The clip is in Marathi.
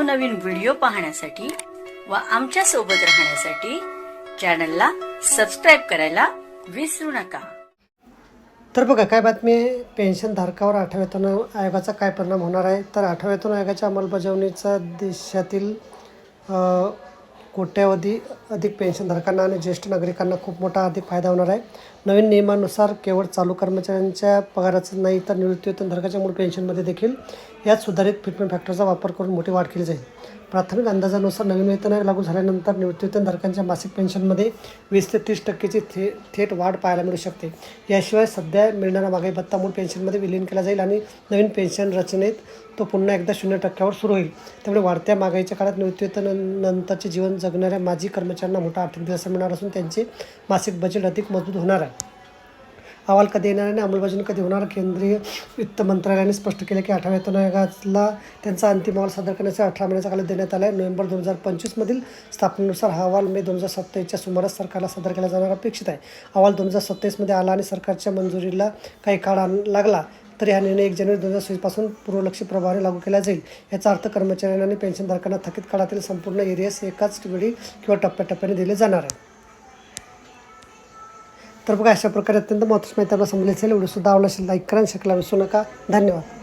नवनवीन व्हिडिओ पाहण्यासाठी व आमच्या सोबत राहण्यासाठी चॅनलला सबस्क्राईब करायला विसरू नका। तर बघा काय बातमी आहे, पेन्शन धारकावर 8व्या वेतन आयोगाचा काय परिणाम होणार आहे। तर 8व्या वेतन आयोगाच्या अंमलबजावणीचा देशातील कोट्यावधी अधिक पेन्शनधारकांना आणि ज्येष्ठ नागरिकांना खूप मोठा आर्थिक फायदा होणार आहे। नवीन नियमानुसार केवळ चालू कर्मचाऱ्यांच्या पगाराच नाही तर निवृत्तीवेतनधारकाच्या मूळ पेन्शनमध्ये देखील यात सुधारित फिटमेंट फॅक्टरचा वापर करून मोठी वाढ केली जाईल। प्राथमिक अंदाजानुसार नवीन वेतन आयोग लागू झाल्यानंतर निवृत्तीवेतनधारकांच्या मासिक पेन्शनमध्ये 20 ते 30% थेट वाढ पाहायला मिळू शकते। याशिवाय सध्या मिळणारा महागाई भत्ता मूळ पेन्शनमध्ये विलीन केला जाईल आणि नवीन पेन्शन रचनेत तो पुन्हा एकदा 0%वर सुरू होईल। त्यामुळे वाढत्या महागाईच्या काळात निवृत्तीवेतनानंतरचे जीवन जगणाऱ्या माजी कर्मचाऱ्यांना मोठा आर्थिक दिलासा मिळणार असून त्यांचे मासिक बजेट अधिक मजबूत होणार आहे। अहवाल कधी येणार आणि अंमलबजावणी कधी होणार, केंद्रीय वित्त मंत्रालयाने स्पष्ट केले की 8व्या वेतन आयोगाला त्यांचा अंतिम अहवाल सादर करण्याचा 18 महिन्याचा कालावधी देण्यात आला आहे। नोव्हेंबर 2025 मधील स्थापनेनुसार हा अहवाल मे 2027च्या सुमारास सरकारला सादर केला जाणार अपेक्षित आहे। अहवाल 2027 मध्ये आला आणि सरकारच्या मंजुरीला काही काळ लागला तरी हा निर्णय 1 जानेवारी 2026 पासून पूर्वलक्षी प्रभावाने लागू केला जाईल। याचा अर्थ कर्मचाऱ्यांना आणि पेन्शनधारकांना थकीत काळातील संपूर्ण एरियस एकाच वेळी किंवा टप्प्याटप्प्याने दिले जाणार आहे। तर बघा अशा प्रकारे अत्यंत महत्त्वाची माहिती आपल्याला समजली असेल। व्हिडिओ सुद्धा आवडला असेल लाईक करा आणि शेअर करायला विसरू नका। धन्यवाद।